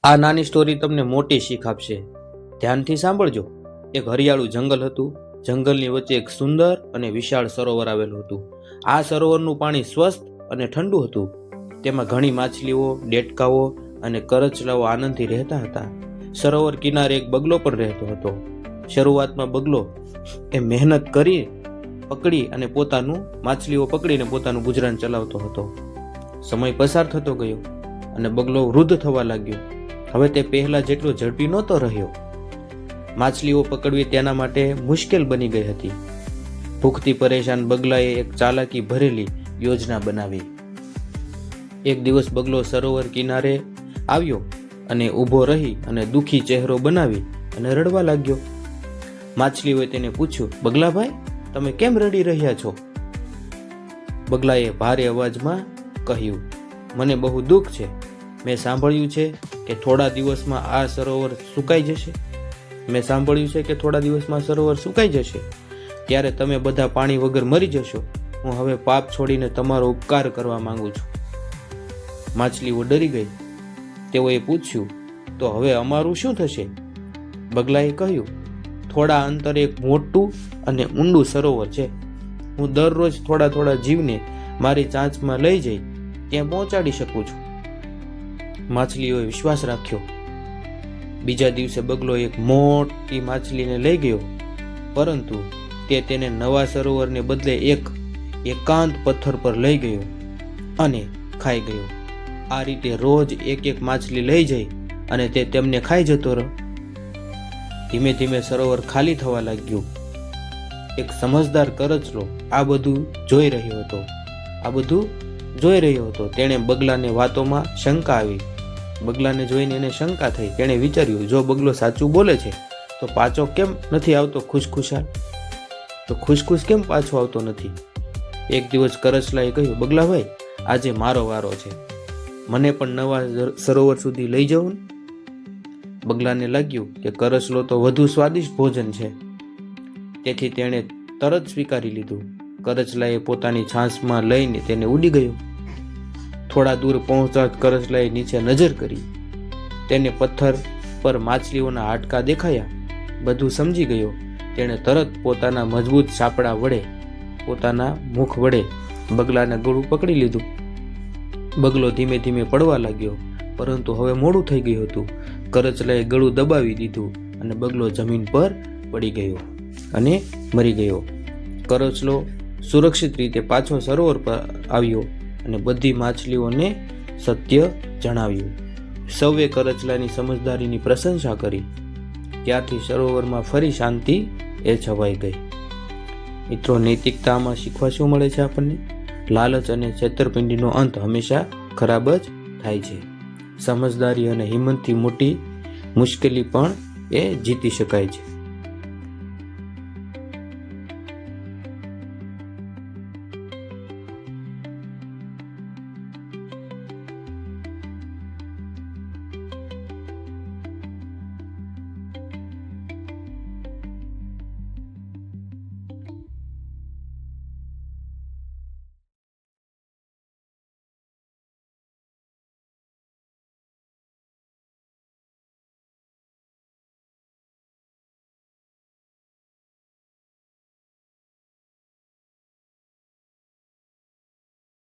આ નાની સ્ટોરી તમને મોટી શીખ આપશે. ધ્યાનથી સાંભળજો. એક હરિયાળું જંગલ હતું. જંગલની વચ્ચે એક સુંદર અને વિશાળ સરોવર આવેલું હતું. આ સરોવરનું પાણી સ્વસ્થ અને ઠંડુ હતું. તેમાં ઘણી માછલીઓ, ડેટકાઓ અને કરચલાઓ આનંદથી રહેતા હતા. સરોવર કિનારે એક બગલો પણ રહેતો હતો. શરૂઆતમાં બગલો મહેનત કરી પકડી અને માછલીઓ પકડીને પોતાનું ગુજરાન ચલાવતો હતો. સમય પસાર થતો ગયો અને બગલો વૃદ્ધ થવા લાગ્યો. હવે તે પહેલા જેટલો ઝડપી નહોતો રહ્યો. માછલીઓ પકડવી તેના માટે મુશ્કેલ બની ગઈ હતી. ભૂખથી પરેશાન બગલાએ એક ચાલાકી ભરેલી યોજના બનાવી. એક દિવસ બગલો સરોવર કિનારે આવ્યો અને ઊભો રહી અને દુઃખી ચહેરો બનાવી અને રડવા લાગ્યો. માછલીઓએ તેને પૂછ્યું, બગલાભાઈ, તમે કેમ રડી રહ્યા છો? બગલાએ ભારે અવાજમાં કહ્યું, મને બહુ દુઃખ છે. મેં સાંભળ્યું છે કે થોડા દિવસમાં આ સરોવર સુકાઈ જશે. ત્યારે તમે બધા પાણી વગર મરી જશો. હું હવે પાપ છોડીને તમારો ઉપકાર કરવા માંગુ છું. માછલીઓ ડરી ગઈ. તેઓએ પૂછ્યું, તો હવે અમારું શું થશે? બગલાએ કહ્યું, થોડા અંતરે એક મોટું અને ઊંડું સરોવર છે. હું દરરોજ થોડા જીવને મારી ચાંચમાં લઈ જઈ ત્યાં પહોંચાડી શકું છું. માછલીઓએ વિશ્વાસ રાખ્યો. બીજા દિવસે બગલો એક મોટી માછલીને લઈ ગયો, પરંતુ તે તેને નવા સરોવરને બદલે એક એકાંત પથ્થર પર લઈ ગયો અને ખાઈ ગયો. આ રીતે રોજ એક માછલી લઈ જઈ અને તે તેમને ખાઈ જતો રહ્યો. ધીમે ધીમે સરોવર ખાલી થવા લાગ્યું. એક સમજદાર કરચલો આ બધું જોઈ રહ્યો હતો. તેણે બગલાને વાતોમાં શંકા આવી. બગલાને જોઈને એને શંકા થઈ. તેણે વિચાર્યું, જો બગલો સાચું બોલે છે તો પાછો કેમ નથી આવતો ખુશ કેમ પાછો આવતો નથી? એક દિવસ કરચલાએ કહ્યું, બગલાભાઈ, આજે મારો વારો છે. મને પણ નવા સરોવર સુધી લઈ જાઓ ને. બગલાને લાગ્યું કે કરચલો તો વધુ સ્વાદિષ્ટ ભોજન છે, તેથી તેણે તરત સ્વીકારી લીધું. કરચલાએ પોતાની છાંસમાં લઈને તેને ઉડી ગયો. થોડા દૂર પહોંચતા કરચલાએ નીચે નજર કરી. તેને પથ્થર પર માછલીઓના હાડકાં દેખાયા. બધું સમજી ગયો. તેણે તરત પોતાના મજબૂત સાપડા વડે પોતાના મુખ વડે બગલાના ગળું પકડી લીધું. બગલો ધીમે ધીમે પડવા લાગ્યો, પરંતુ હવે મોડું થઈ ગયું હતું. કરચલાએ ગળું દબાવી દીધું અને બગલો જમીન પર પડી ગયો અને મરી ગયો. કરચલો સુરક્ષિત રીતે પાછો સરોવર પર આવ્યો અને બધી માછલીઓને સત્ય જણાવ્યું. સૌએ કરચલાની સમજદારીની પ્રશંસા કરી. ત્યારથી સરોવરમાં ફરી શાંતિ છવાઈ ગઈ. મિત્રો, નૈતિકતામાં શીખવા શું મળે છે આપણને? લાલચ અને છેતરપિંડીનો અંત હંમેશા ખરાબ જ થાય છે. સમજદારી અને હિંમતથી મોટી મુશ્કેલી પણ જીતી શકાય છે.